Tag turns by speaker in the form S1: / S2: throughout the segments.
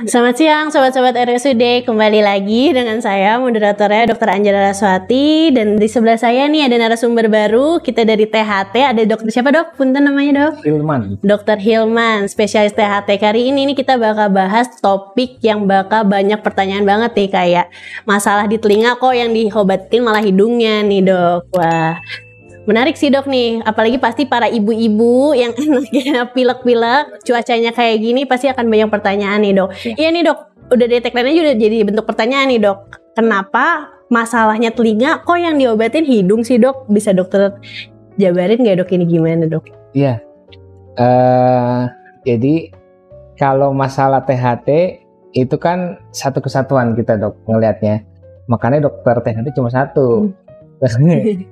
S1: Selamat siang sobat-sobat RSUD, kembali lagi dengan saya moderatornya Dr. Anjela Raswati, dan di sebelah saya nih ada narasumber baru kita dari THT. Ada dokter siapa dok? Punten namanya dok?
S2: Hilman.
S1: Dokter Hilman, spesialis THT. Kali ini nih kita bakal bahas topik yang bakal banyak pertanyaan banget nih, kayak masalah di telinga kok yang diobatin malah hidungnya nih dok. Wah, menarik sih dok nih, apalagi pasti para ibu-ibu yang anaknya pilek-pilek, cuacanya kayak gini pasti akan banyak pertanyaan nih dok. Iya nih dok, udah detek lainnya udah jadi bentuk pertanyaan nih dok. Kenapa masalahnya telinga kok yang diobatin hidung sih dok? Bisa dokter jabarin nggak dok ini gimana dok?
S2: Iya, jadi kalau masalah THT itu kan satu kesatuan kita dok ngelihatnya. Makanya dokter THT cuma satu.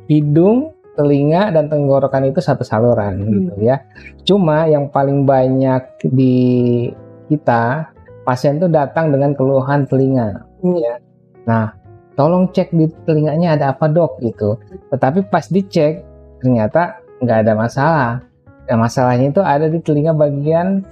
S2: Hidung, telinga dan tenggorokan itu satu saluran gitu ya. Cuma yang paling banyak di kita pasien tuh datang dengan keluhan telinga ya. Nah, tolong cek di telinganya ada apa dok gitu. Tetapi pas dicek ternyata nggak ada masalah. Nah, masalahnya itu ada di telinga bagian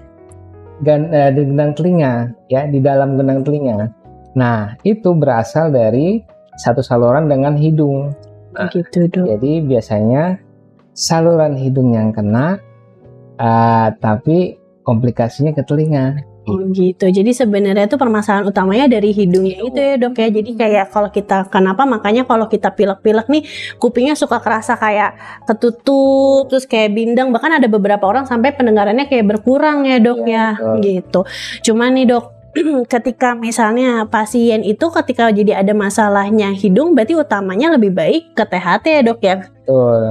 S2: di genang telinga ya, di dalam genang telinga. Nah, itu berasal dari satu saluran dengan hidung. Nah,
S1: gitu dok.
S2: Jadi biasanya saluran hidung yang kena, tapi komplikasinya ke telinga.
S1: Oh gitu. Jadi sebenarnya itu permasalahan utamanya dari hidungnya itu ya dok ya. Jadi kayak kalau kita kenapa makanya kalau kita pilek-pilek nih kupingnya suka kerasa kayak ketutup, terus kayak bindeng. Bahkan ada beberapa orang sampai pendengarannya kayak berkurang ya dok ya. Gitu. Cuman nih dok, ketika misalnya pasien itu ketika jadi ada masalahnya hidung, berarti utamanya lebih baik ke THT ya dok ya?
S2: Betul.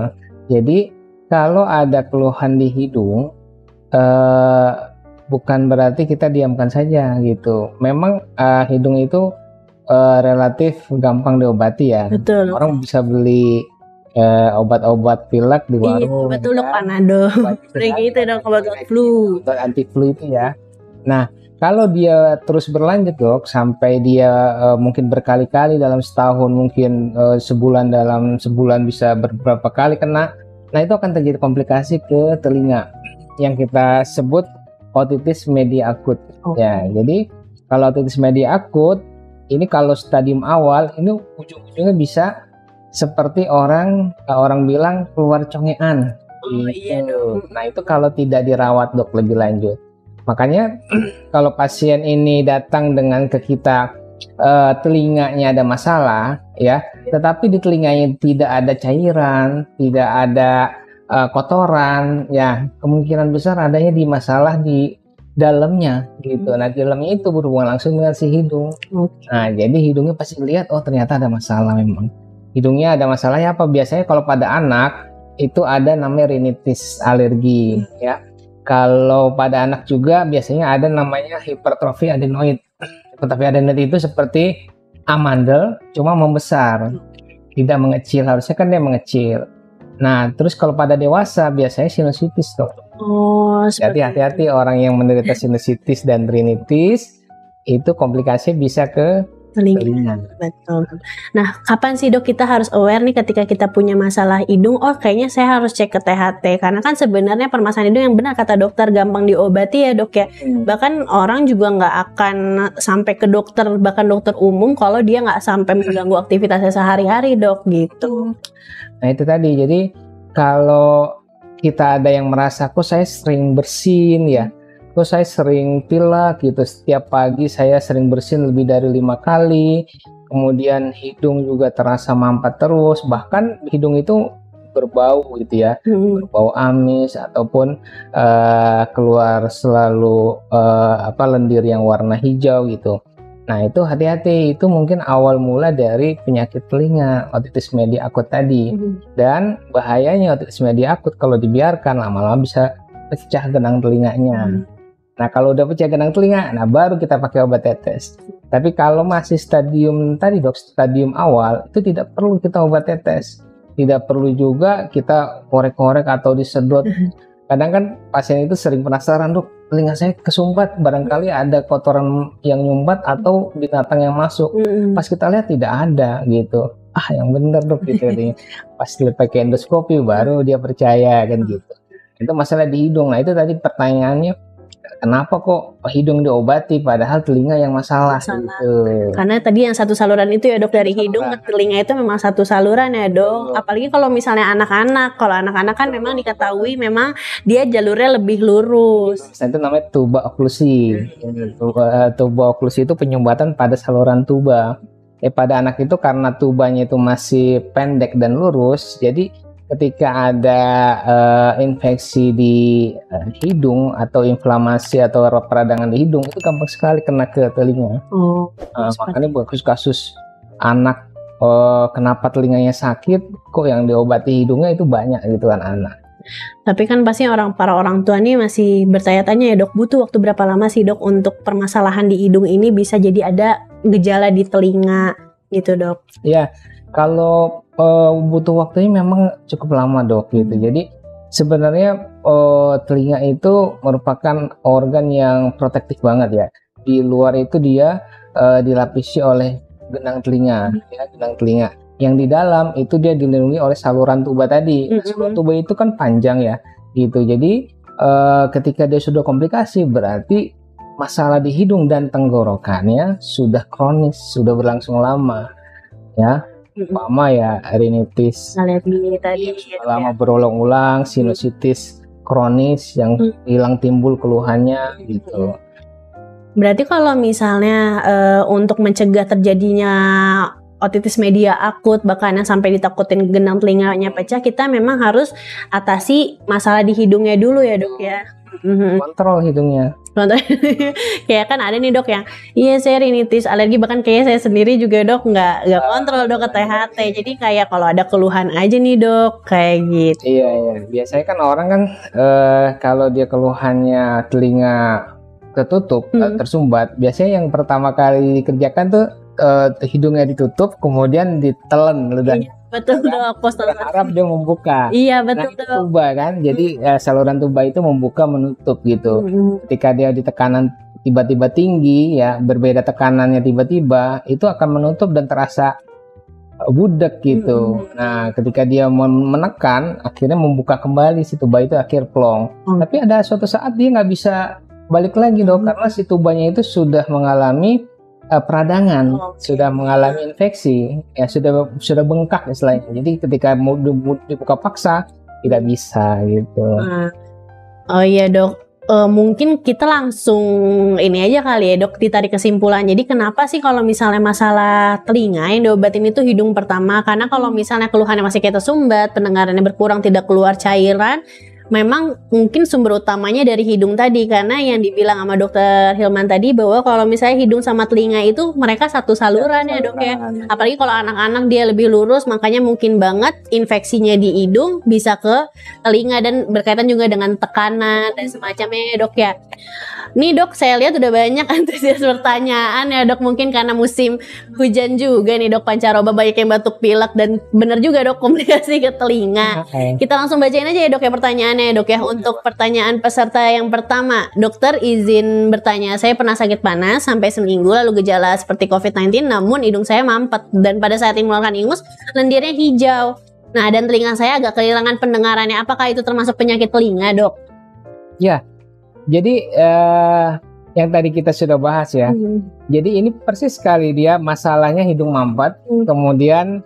S2: Jadi kalau ada keluhan di hidung, bukan berarti kita diamkan saja gitu. Memang hidung itu relatif gampang diobati ya.
S1: Betul.
S2: Orang bisa beli obat-obat pilek di warung.
S1: Iya betul dok, Panado. Kayak gitu dok, obat flu.
S2: Obat anti flu itu ya. Nah, kalau dia terus berlanjut dok, sampai dia mungkin berkali-kali dalam setahun, mungkin dalam sebulan bisa beberapa kali kena, nah itu akan terjadi komplikasi ke telinga yang kita sebut otitis media akut. Ya, jadi kalau otitis media akut ini kalau stadium awal ini ujung-ujungnya bisa seperti orang bilang keluar congean.
S1: Iya dok.
S2: Nah itu kalau tidak dirawat dok lebih lanjut. Makanya kalau pasien ini datang dengan ke kita telinganya ada masalah ya, tetapi di telinganya tidak ada cairan, tidak ada kotoran, ya kemungkinan besar adanya di masalah di dalamnya gitu. Nah di dalamnya itu berhubungan langsung dengan si hidung. Nah jadi hidungnya pasti lihat, oh ternyata ada masalah memang. Hidungnya ada masalahnya apa? Biasanya kalau pada anak itu ada namanya rinitis alergi ya. Kalau pada anak juga biasanya ada namanya hipertrofi adenoid. Hipertrofi adenoid itu seperti amandel, cuma membesar, tidak mengecil. Harusnya kan dia mengecil. Nah, terus kalau pada dewasa biasanya sinusitis dok. Jadi hati-hati orang yang menderita sinusitis dan rinitis, itu komplikasi bisa ke telinga.
S1: Betul. Nah, kapan sih dok kita harus aware nih ketika kita punya masalah hidung? Oh, kayaknya saya harus cek ke THT. Karena kan sebenarnya permasalahan hidung yang benar kata dokter gampang diobati ya dok ya. Bahkan orang juga nggak akan sampai ke dokter, bahkan dokter umum kalau dia nggak sampai mengganggu aktivitasnya sehari-hari dok gitu.
S2: Nah itu tadi. Jadi kalau kita ada yang merasa kok saya sering bersin ya, kok saya sering pilek gitu, setiap pagi saya sering bersin lebih dari 5 kali, kemudian hidung juga terasa mampet terus, bahkan hidung itu berbau gitu ya, berbau amis ataupun keluar selalu lendir yang warna hijau gitu. Nah itu hati-hati, itu mungkin awal mula dari penyakit telinga, otitis media akut tadi. Dan bahayanya otitis media akut kalau dibiarkan lama-lama bisa pecah genang telinganya. Nah kalau udah pecah genang telinga, nah baru kita pakai obat tetes. Tapi kalau masih stadium tadi dok, stadium awal, itu tidak perlu kita obat tetes. Tidak perlu juga kita korek-korek atau disedot. Kadang kan pasien itu sering penasaran, dok telinga saya kesumbat, barangkali ada kotoran yang nyumbat atau binatang yang masuk. Pas kita lihat tidak ada gitu. Yang bener dok gitu. Pas pakai endoskopi baru dia percaya kan gitu. Itu masalah di hidung. Nah itu tadi pertanyaannya, kenapa kok hidung diobati padahal telinga yang masalah gitu.
S1: Karena tadi yang satu saluran itu ya dok, dari hidung ke telinga itu memang satu saluran ya dok. Apalagi kalau misalnya anak-anak, kalau anak-anak kan memang diketahui memang dia jalurnya lebih lurus.
S2: Nah, itu namanya tuba oklusi. Tuba oklusi itu penyumbatan pada saluran tuba. Pada anak itu karena tubanya itu masih pendek dan lurus, jadi ketika ada infeksi di hidung atau inflamasi atau peradangan di hidung itu gampang sekali kena ke telinga. Makanya kasus anak kenapa telinganya sakit, kok yang diobati hidungnya itu banyak gitu kan anak.
S1: Tapi kan pasti para orang tua nih masih bertanya-tanya ya dok, butuh waktu berapa lama sih dok untuk permasalahan di hidung ini bisa jadi ada gejala di telinga gitu dok?
S2: Ya, kalau butuh waktunya memang cukup lama dok gitu. Jadi sebenarnya telinga itu merupakan organ yang protektif banget ya. Di luar itu dia dilapisi oleh genang telinga, ya, genang telinga. Yang di dalam itu dia dilindungi oleh saluran tuba tadi. Saluran tuba itu kan panjang ya, gitu. Jadi ketika dia sudah komplikasi berarti masalah di hidung dan tenggorokannya sudah kronis, sudah berlangsung lama, ya. Umpama ya rinitis
S1: alergi tadi
S2: lama berulang-ulang, sinusitis kronis yang hilang timbul keluhannya gitu.
S1: Berarti kalau misalnya untuk mencegah terjadinya otitis media akut bahkan yang sampai ditakutin genang telinganya pecah, kita memang harus atasi masalah di hidungnya dulu ya dok ya.
S2: Kontrol hidungnya.
S1: Kayak kan ada nih dok yang iya saya rinitis alergi, bahkan kayak saya sendiri juga dok nggak kontrol dok ke THT. Jadi kayak kalau ada keluhan aja nih dok kayak gitu.
S2: Iya. Biasanya kan orang kan kalau dia keluhannya telinga tertutup, tersumbat, biasanya yang pertama kali dikerjakan tuh hidungnya ditutup kemudian ditelen ludah.
S1: Betul dok,
S2: berharap dia membuka.
S1: Iya betul
S2: dok. Tuba kan, jadi saluran tuba itu membuka menutup gitu. Ketika dia di tekanan tiba-tiba tinggi ya, berbeda tekanannya tiba-tiba, itu akan menutup dan terasa budek gitu. Nah, ketika dia menekan, akhirnya membuka kembali si tuba itu akhir plong. Tapi ada suatu saat dia nggak bisa balik lagi dok, karena si tubanya itu sudah mengalami peradangan, sudah mengalami infeksi, ya sudah bengkak istilahnya. Jadi ketika mau dibuka paksa tidak bisa gitu.
S1: Oh iya dok, mungkin kita langsung ini aja kali ya dok, ditarik kesimpulan. Jadi kenapa sih kalau misalnya masalah telinga yang diobatin itu hidung pertama? Karena kalau misalnya keluhannya masih kayak tersumbat, pendengarannya berkurang, tidak keluar cairan, memang mungkin sumber utamanya dari hidung tadi, karena yang dibilang sama dokter Hilman tadi bahwa kalau misalnya hidung sama telinga itu mereka satu saluran ya dok ya. Apalagi kalau anak-anak dia lebih lurus, makanya mungkin banget infeksinya di hidung bisa ke telinga dan berkaitan juga dengan tekanan dan semacamnya ya dok ya. Nih dok, saya lihat udah banyak antusias pertanyaan ya dok, mungkin karena musim hujan juga nih dok, pancaroba banyak yang batuk pilek dan bener juga dok komplikasi ke telinga. Kita langsung bacain aja ya dok ya pertanyaannya ya dok ya. Untuk pertanyaan peserta yang pertama, dokter izin bertanya, saya pernah sakit panas sampai seminggu lalu gejala seperti COVID-19 namun hidung saya mampet dan pada saat ini mengeluarkan ingus lendirnya hijau. Nah dan telinga saya agak kehilangan pendengarannya, apakah itu termasuk penyakit telinga dok?
S2: Ya. Jadi yang tadi kita sudah bahas ya. Jadi ini persis sekali dia masalahnya hidung mampet, kemudian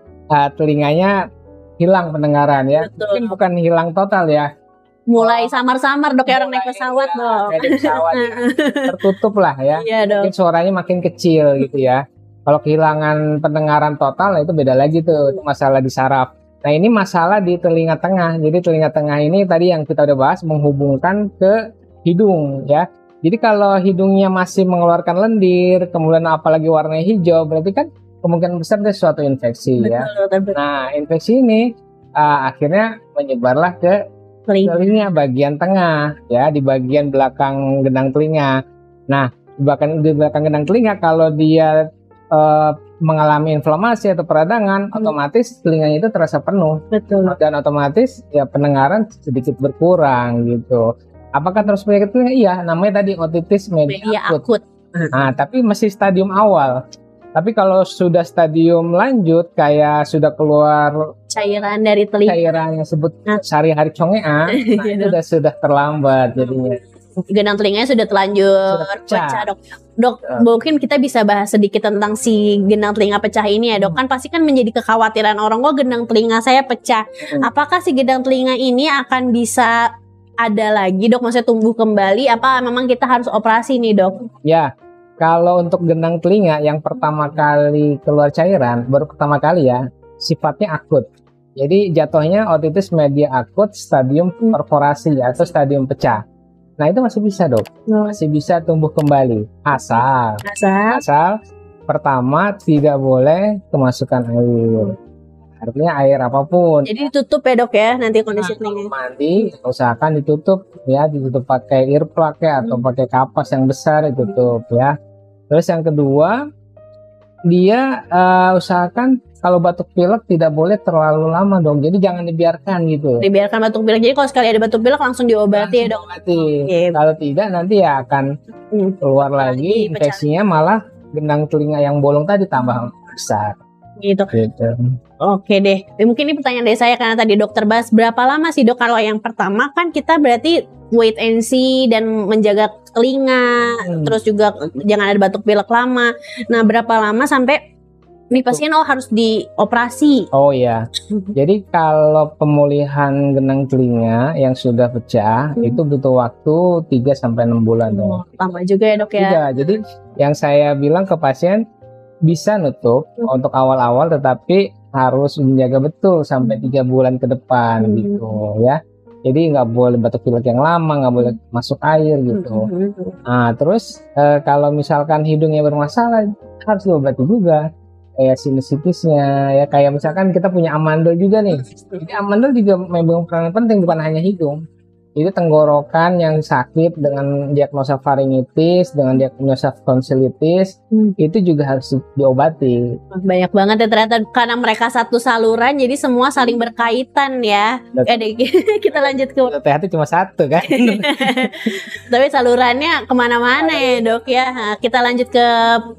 S2: telinganya hilang pendengaran ya. Betul. Mungkin bukan hilang total ya.
S1: Mulai samar-samar dok, ya orang naik pesawat dok.
S2: Tertutup lah ya.
S1: Iya, dok.
S2: Mungkin suaranya makin kecil gitu ya. Kalau kehilangan pendengaran total, nah itu beda lagi tuh, itu masalah di saraf. Nah ini masalah di telinga tengah. Jadi telinga tengah ini tadi yang kita udah bahas menghubungkan ke hidung ya. Jadi kalau hidungnya masih mengeluarkan lendir, kemudian apalagi warnanya hijau, berarti kan kemungkinan besar ada suatu infeksi. Betul, ya. Betul. Nah infeksi ini akhirnya menyebarlah ke telinga bagian tengah ya, di bagian belakang genang telinga. Nah di belakang genang telinga kalau dia mengalami inflamasi atau peradangan, otomatis telinganya itu terasa penuh. Betul. Dan otomatis ya pendengaran sedikit berkurang gitu. Apakah terus penyakit telinga? Iya, namanya tadi otitis media akut. Nah, tapi masih stadium awal. Tapi kalau sudah stadium lanjut, kayak sudah keluar
S1: cairan dari telinga,
S2: cairan yang sebut sehari-hari congea, nah itu sudah terlambat jadinya.
S1: gendang telinganya sudah terlanjur
S2: Sudah pecah.
S1: pecah, Dok. Dok, mungkin kita bisa bahas sedikit tentang si gendang telinga pecah ini ya, Dok. Kan pasti kan menjadi kekhawatiran orang, kok gendang telinga saya pecah. Apakah si gendang telinga ini akan bisa ada lagi, Dok? Maksudnya tumbuh kembali? Apa memang kita harus operasi nih, Dok?
S2: Ya, kalau untuk gendang telinga yang pertama kali keluar cairan, baru pertama kali ya, sifatnya akut. Jadi jatuhnya otitis media akut stadium perforasi atau stadium pecah. Nah itu masih bisa, Dok, masih bisa tumbuh kembali asal pertama tidak boleh kemasukan air. Artinya air apapun.
S1: Jadi ditutup ya, Dok ya, nanti kondisi telinga.
S2: Mandi usahakan ditutup ya, ditutup pakai earplug ya, atau pakai kapas yang besar ditutup ya. Terus yang kedua, dia usahakan kalau batuk pilek tidak boleh terlalu lama dong. Jadi jangan dibiarkan gitu.
S1: Dibiarkan batuk pilek. Jadi kalau sekali ada batuk pilek langsung diobati ya, Dok.
S2: Kalau tidak nanti ya akan keluar lagi infeksinya, malah gendang telinga yang bolong tadi tambah besar.
S1: Gitu. Oke deh. Mungkin ini pertanyaan dari saya karena tadi dokter bahas berapa lama sih, Dok? Kalau yang pertama kan kita berarti wait and see dan menjaga telinga, terus juga jangan ada batuk pilek lama. Nah, berapa lama sampai nih pasien harus dioperasi?
S2: Oh ya. Jadi kalau pemulihan gendang telinga yang sudah pecah itu butuh waktu 3 sampai 6 bulan ya.
S1: Lama juga ya, Dok ya.
S2: Iya, jadi yang saya bilang ke pasien bisa nutup untuk awal-awal, tetapi harus menjaga betul sampai 3 bulan ke depan gitu ya. Jadi nggak boleh batuk pilek yang lama, nggak boleh masuk air gitu. Nah terus kalau misalkan hidungnya bermasalah harus diobati juga, kayak sinusitisnya ya, kayak misalkan kita punya amandel juga nih. Jadi amandel juga memang peran penting, bukan hanya hidung. Itu tenggorokan yang sakit dengan diagnosa faringitis, dengan diagnosa tonsilitis, itu juga harus diobati.
S1: Banyak banget ya ternyata, karena mereka satu saluran jadi semua saling berkaitan ya. Kita lanjut ke
S2: THT cuma satu kan.
S1: Tapi salurannya kemana-mana ya, Dok ya. Nah, kita lanjut ke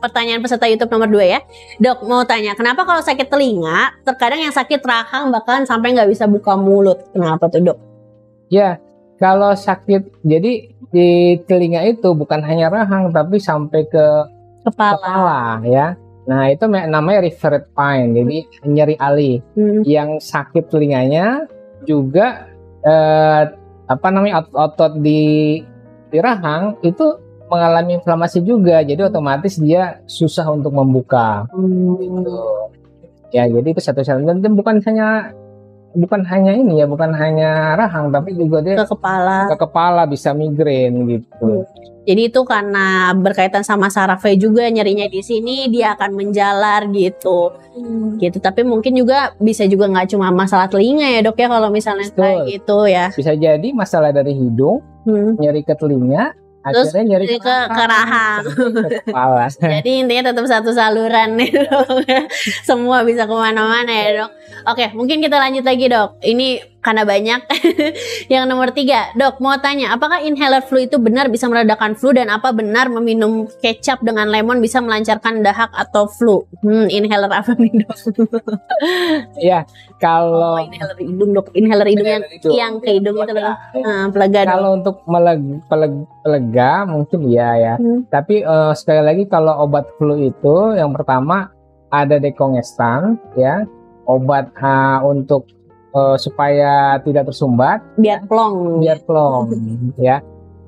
S1: pertanyaan peserta YouTube nomor 2 ya. Dok, mau tanya, kenapa kalau sakit telinga terkadang yang sakit rahang bahkan sampai nggak bisa buka mulut? Kenapa tuh, Dok?
S2: Ya, kalau sakit, jadi di telinga itu bukan hanya rahang tapi sampai ke kepala ya. Nah itu namanya referred pain, jadi nyeri alih. Yang sakit telinganya juga otot di rahang itu mengalami inflamasi juga, jadi otomatis dia susah untuk membuka. Gitu. Ya jadi itu satu dan bukan hanya rahang tapi juga dia ke kepala bisa migrain gitu.
S1: Jadi itu karena berkaitan sama sarafnya juga, nyerinya di sini dia akan menjalar gitu. Gitu. Tapi mungkin juga bisa juga nggak cuma masalah telinga ya, Dok ya, kalau misalnya kayak gitu ya.
S2: Bisa jadi masalah dari hidung, nyeri ke telinga,
S1: terus
S2: akhirnya nyeri
S1: ke rahang.
S2: Kepala.
S1: Jadi intinya tetap satu saluran nih, Dok. Semua bisa kemana-mana ya, Dok. Oke, mungkin kita lanjut lagi, Dok. Ini karena banyak. Yang nomor 3, Dok, mau tanya, apakah inhaler flu itu benar bisa meredakan flu, dan apa benar meminum kecap dengan lemon bisa melancarkan dahak atau flu? Inhaler apa nih, Dok?
S2: Ya, kalau
S1: inhaler hidung, Dok. Inhaler hidung yang ke hidung itu loh. Pelega.
S2: Kalau untuk pelega mungkin ya. Tapi sekali lagi kalau obat flu itu yang pertama ada dekongestan ya, obat untuk supaya tidak tersumbat,
S1: biar plong
S2: ya,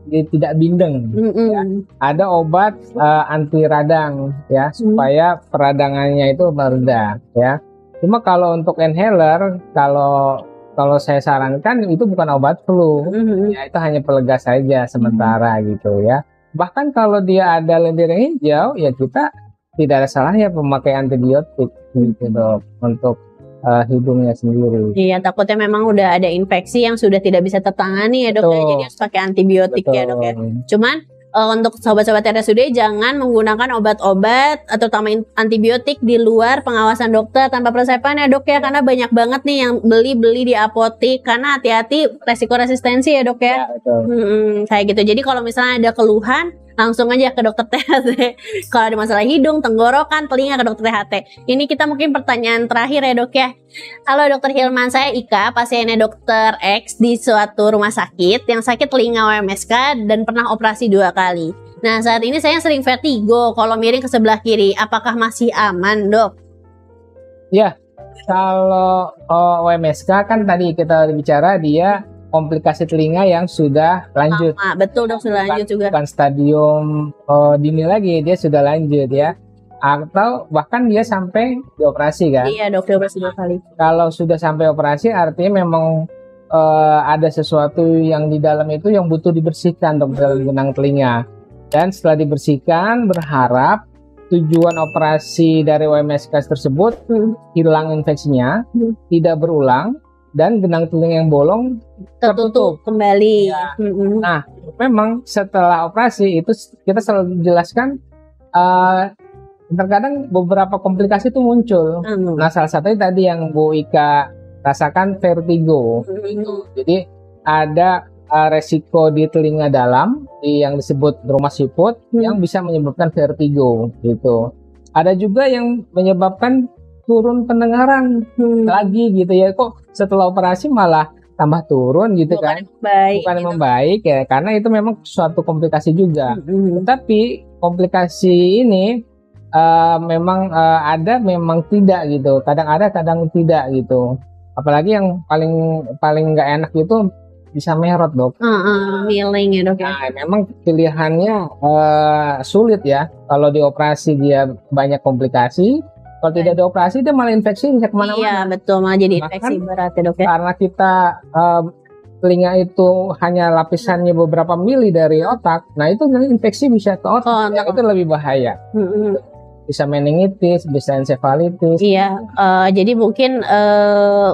S2: jadi tidak bindeng. Ya. Ada obat anti radang ya, supaya peradangannya itu mereda ya. Cuma kalau untuk inhaler, kalau saya sarankan itu bukan obat flu, ya itu hanya pelega saja sementara gitu ya. Bahkan kalau dia ada lendir hijau, ya kita tidak ada salahnya memakai antibiotik gitu, Dok, untuk hidungnya sendiri.
S1: Iya, takutnya memang udah ada infeksi yang sudah tidak bisa tertangani ya, Dok. Ya, jadi harus pakai antibiotik. Betul. Ya, Dok ya. Cuman untuk sobat-sobat RSUD jangan menggunakan obat-obat atau terutama antibiotik di luar pengawasan dokter tanpa peresepan ya, Dok ya, karena banyak banget nih yang beli di apotik, karena hati-hati resiko resistensi ya, Dok ya.
S2: Ya, betul.
S1: Kayak gitu. Jadi kalau misalnya ada keluhan, langsung aja ke dokter THT. Kalau ada masalah hidung, tenggorokan, telinga ke dokter THT. Ini kita mungkin pertanyaan terakhir ya dok ya. Halo dokter Hilman, saya Ika, pasiennya dokter X di suatu rumah sakit yang sakit telinga OMSK dan pernah operasi 2 kali. Nah saat ini saya sering vertigo kalau miring ke sebelah kiri. Apakah masih aman dok?
S2: Ya, kalau OMSK kan tadi kita bicara dia komplikasi telinga yang sudah lanjut.
S1: Betul dok, sudah lanjut juga.
S2: Bukan stadium dini lagi, dia sudah lanjut ya. Atau bahkan dia sampai dioperasi kan?
S1: Iya dok, dioperasi 2 kali.
S2: Kalau sudah sampai operasi artinya memang ada sesuatu yang di dalam itu yang butuh dibersihkan dok, dalam genang telinga. Dan setelah dibersihkan berharap tujuan operasi dari OMSK tersebut hilang infeksinya, tidak berulang, dan genang telinga yang bolong tertutup
S1: kembali.
S2: Ya. Nah, memang setelah operasi itu kita selalu jelaskan terkadang beberapa komplikasi itu muncul. Nah, salah satunya tadi yang Bu Ika rasakan vertigo. Jadi ada resiko di telinga dalam yang disebut rumah siput yang bisa menyebabkan vertigo gitu. Ada juga yang menyebabkan turun pendengaran lagi gitu ya, kok setelah operasi malah tambah turun gitu kan, bukan membaik ya, karena itu memang suatu komplikasi juga. Tetapi komplikasi ini memang ada, memang tidak gitu, kadang ada kadang tidak gitu. Apalagi yang paling nggak enak itu bisa merot dok.
S1: Miling ya dok ya.
S2: Nah, memang pilihannya sulit ya, kalau dioperasi dia banyak komplikasi. Kalau tidak dioperasi dia malah infeksi bisa kemana-mana.
S1: Iya betul, malah jadi infeksi berat ya dok ya.
S2: Karena kita telinga itu hanya lapisannya beberapa mili dari otak, nah itu nanti infeksi bisa ke otak, itu lebih bahaya. Bisa meningitis, bisa encefalitis.
S1: Iya, jadi mungkin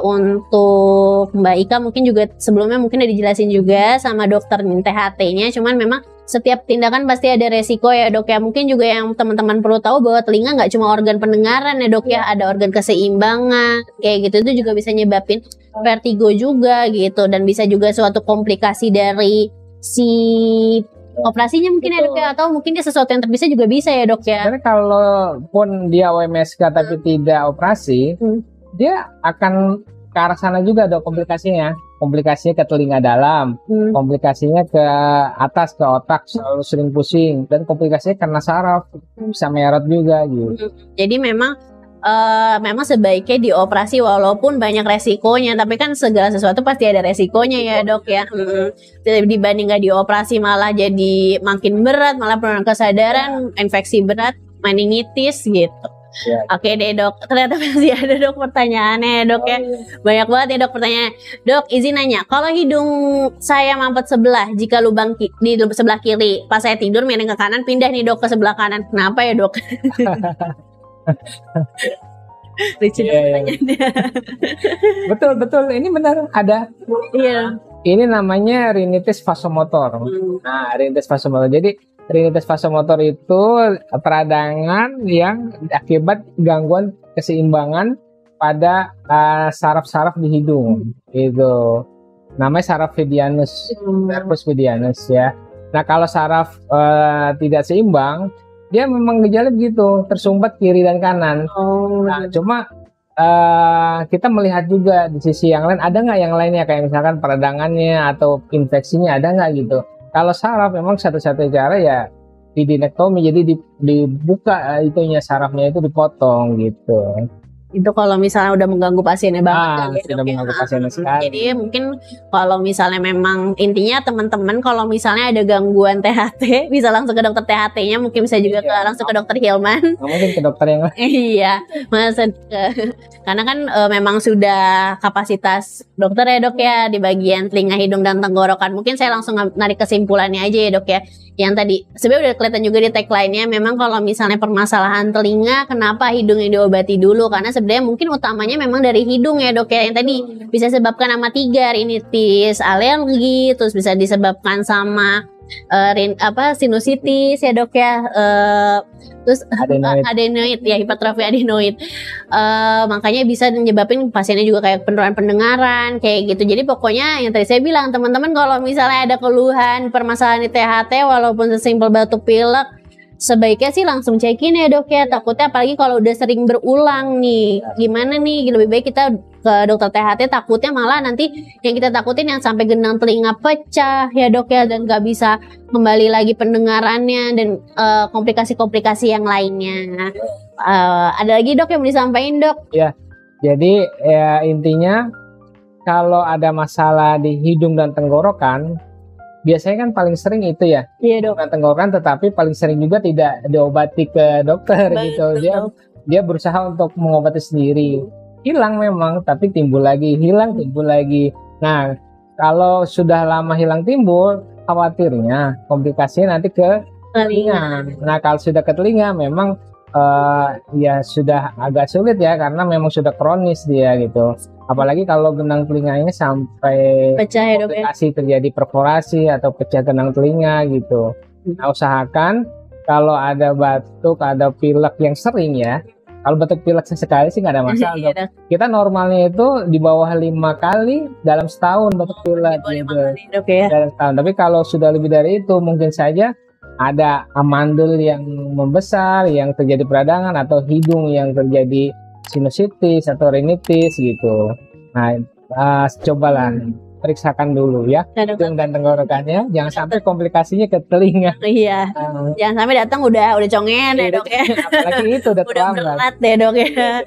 S1: untuk Mbak Ika mungkin juga sebelumnya mungkin udah dijelasin juga sama dokter THT-nya, cuman memang setiap tindakan pasti ada resiko ya dok ya. Mungkin juga yang teman-teman perlu tahu bahwa telinga nggak cuma organ pendengaran ya dok ya, ada organ keseimbangan kayak gitu, itu juga bisa nyebabin vertigo juga gitu, dan bisa juga suatu komplikasi dari si operasinya mungkin ya dok ya, atau mungkin dia sesuatu yang terpisah juga bisa ya dok ya.
S2: Karena kalaupun dia OMSK tapi tidak operasi, dia akan ke arah sana juga dok komplikasinya ke telinga dalam, komplikasinya ke atas ke otak, selalu sering pusing, dan komplikasinya karena saraf bisa merot juga gitu.
S1: Jadi memang sebaiknya dioperasi walaupun banyak resikonya, tapi kan segala sesuatu pasti ada resikonya ya dok ya. Dibanding nggak dioperasi malah jadi makin berat, malah penurunan kesadaran, infeksi berat, meningitis gitu.
S2: Ya.
S1: Oke deh dok, ternyata masih ada dok pertanyaannya ya dok ya. Banyak banget ya dok pertanyaannya. Dok izin nanya, kalau hidung saya mampet sebelah, jika lubang di sebelah kiri, pas saya tidur miring ke kanan, pindah nih dok ke sebelah kanan, kenapa ya dok?
S2: Betul, ini benar ada.
S1: Iya.
S2: Ini namanya rinitis vasomotor. Nah, rinitis vasomotor. Jadi rinitis vasomotor itu peradangan yang akibat gangguan keseimbangan pada saraf-saraf di hidung. Itu namanya saraf medianus, nervus medianus ya. Nah, kalau saraf tidak seimbang, dia memang gejala begitu, tersumbat kiri dan kanan. Nah, cuma kita melihat juga di sisi yang lain, ada nggak yang lainnya, kayak misalkan peradangannya atau infeksinya ada nggak gitu. Kalau saraf memang satu-satunya cara ya didinektomi, jadi dibuka itunya, sarafnya itu dipotong gitu.
S1: Itu kalau misalnya udah mengganggu pasiennya banget
S2: sudah mengganggu pasiennya sekali.
S1: Jadi mungkin kalau misalnya memang intinya teman-teman kalau misalnya ada gangguan THT bisa langsung ke dokter THT-nya, mungkin bisa juga langsung ke dokter Hilman.
S2: Mungkin ke dokter yang lain.
S1: Iya, karena kan memang sudah kapasitas dokter ya dok ya di bagian telinga, hidung dan tenggorokan. Mungkin saya langsung narik kesimpulannya aja ya dok ya. Yang tadi sebenarnya udah kelihatan juga di tagline-nya, memang kalau misalnya permasalahan telinga, kenapa hidungnya diobati dulu, karena sebenarnya mungkin utamanya memang dari hidung ya dok ya, yang tadi bisa disebabkan sama 3, rinitis, alergi, terus bisa disebabkan sama sinusitis ya dok ya, terus adenoid ya, hipertrofi adenoid. Makanya bisa menyebabin pasiennya juga kayak penurunan pendengaran kayak gitu. Jadi pokoknya yang tadi saya bilang, teman-teman kalau misalnya ada keluhan permasalahan di THT walaupun sesimpel batuk pilek, sebaiknya sih langsung check-in ya dok ya. Takutnya apalagi kalau udah sering berulang nih, gimana nih, lebih baik kita ke dokter THT. Takutnya malah nanti yang kita takutin yang sampai genang telinga pecah ya dok ya, dan gak bisa kembali lagi pendengarannya dan komplikasi-komplikasi yang lainnya. Ada lagi dok yang mau disampaikan dok?
S2: Ya, jadi ya intinya kalau ada masalah di hidung dan tenggorokan, biasanya kan paling sering itu ya,
S1: iya dok,
S2: dan tenggorokan, tetapi paling sering juga tidak diobati ke dokter. Betul, gitu. Dia berusaha untuk mengobati sendiri. Hilang memang, tapi timbul lagi, hilang timbul lagi. Nah, kalau sudah lama hilang timbul, khawatirnya komplikasinya nanti ke telinga. Nah, kalau sudah ke telinga memang ya sudah agak sulit ya, karena memang sudah kronis dia gitu. Apalagi kalau genang telinganya sampai
S1: pecah ya dok ya,
S2: terjadi perforasi atau pecah genang telinga gitu. Nah, usahakan kalau ada batuk, ada pilek yang sering ya. Kalau batuk pilek sesekali sih nggak ada masalah dok. Kita normalnya itu di bawah 5 kali dalam setahun batuk pilek gitu.
S1: Dok, ya.
S2: Dalam setahun. Tapi kalau sudah lebih dari itu, mungkin saja ada amandel yang membesar, yang terjadi peradangan, atau hidung yang terjadi sinusitis atau rinitis gitu. Nah, cobalah periksakan dulu ya hidung dan tenggorokannya, jangan sampai komplikasinya ke telinga.
S1: Iya, jangan sampai datang udah congen ya dok ya.
S2: Apalagi itu udah
S1: terlambat deh dok ya.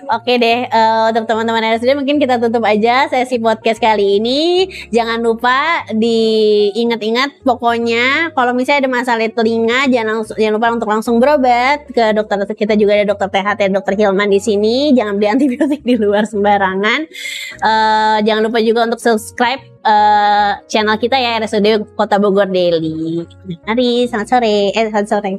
S1: Oke deh, untuk teman-teman RSUD mungkin kita tutup aja sesi podcast kali ini. Jangan lupa diingat-ingat pokoknya kalau misalnya ada masalah telinga, jangan lupa untuk langsung berobat ke dokter. Kita juga ada dokter THT, dokter Hilman di sini. Jangan beli antibiotik di luar sembarangan. Jangan lupa juga untuk subscribe channel kita ya, RSUD Kota Bogor Daily. Mari, selamat sore.